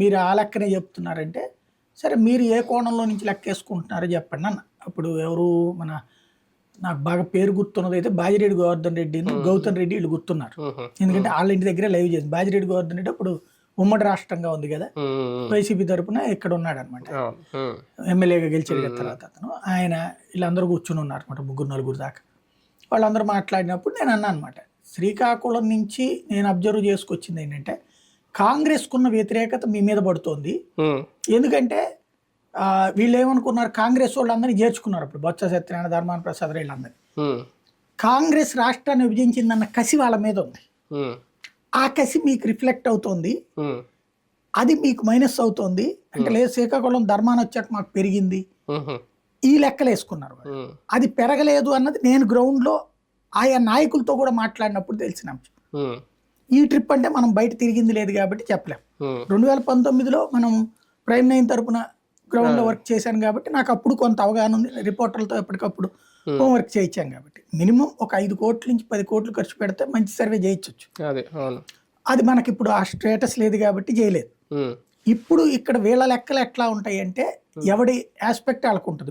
మీరు ఆ లెక్కనే చెప్తున్నారంటే, సరే మీరు ఏ కోణంలో నుంచి లెక్కేసుకుంటున్నారో చెప్పండి అన్న. అప్పుడు ఎవరు మన నాకు బాగా పేరు గుర్తున్నదైతే బాజిరెడ్డి గోవర్ధన్ రెడ్డిను, గౌతమ్ రెడ్డి వీళ్ళు గుర్తున్నారు. ఎందుకంటే వాళ్ళ ఇంటి దగ్గరే లైవ్ చేసింది. బాజిరెడ్డి గోవర్ధన్ రెడ్డి అప్పుడు ఉమ్మడి రాష్ట్రంగా ఉంది కదా, వైసీపీ తరపున ఇక్కడ ఉన్నాడు అనమాట. ఎమ్మెల్యేగా గెలిచాడు కదా తర్వాత అతను. ఆయన వీళ్ళందరూ కూర్చుని ఉన్నారు అనమాట, 3-4 దాకా. వాళ్ళందరూ మాట్లాడినప్పుడు నేను అన్నా అనమాట, శ్రీకాకుళం నుంచి నేను అబ్జర్వ్ చేసుకొచ్చింది ఏంటంటే, కాంగ్రెస్కున్న వ్యతిరేకత మీ మీద పడుతోంది. ఎందుకంటే వీళ్ళు ఏమనుకున్నారు, కాంగ్రెస్ వాళ్ళందరినీ చేర్చుకున్నారు. అప్పుడు బొత్స సత్యనారాయణ, ధర్మాన ప్రసాద్ వీళ్ళందరూ కాంగ్రెస్ రాష్ట్రాన్ని విభజించిందన్న కసి వాళ్ళ మీద ఉంది. ఆ కసి మీకు రిఫ్లెక్ట్ అవుతోంది, అది మీకు మైనస్ అవుతోంది. అంటే లేదు శ్రీకాకుళం ధర్మాన వచ్చాక మాకు పెరిగింది, ఈ లెక్కలు వేసుకున్నారు. అది పెరగలేదు అన్నది నేను గ్రౌండ్లో ఆయా నాయకులతో కూడా మాట్లాడినప్పుడు తెలిసిన అంశం. ఈ ట్రిప్ అంటే మనం బయట తిరిగింది లేదు కాబట్టి చెప్పలేం. 2019లో మనం ప్రైమ్ 9 తరపున గ్రౌండ్లో వర్క్ చేశాను కాబట్టి నాకు అప్పుడు కొంత అవగాహన ఉంది. రిపోర్టర్లతో ఎప్పటికప్పుడు హోంవర్క్ చేయించాం కాబట్టి మినిమం ఒక 5 కోట్ల నుంచి 10 కోట్లు ఖర్చు పెడితే మంచి సర్వే చేయించవచ్చు. అది మనకి ఇప్పుడు ఆ స్టేటస్ లేదు కాబట్టి చేయలేదు. ఇప్పుడు ఇక్కడ వీళ్ళ లెక్కలు ఎట్లా ఉంటాయి అంటే, ఎవడి ఆస్పెక్ట్ వాళ్ళకు ఉంటుంది.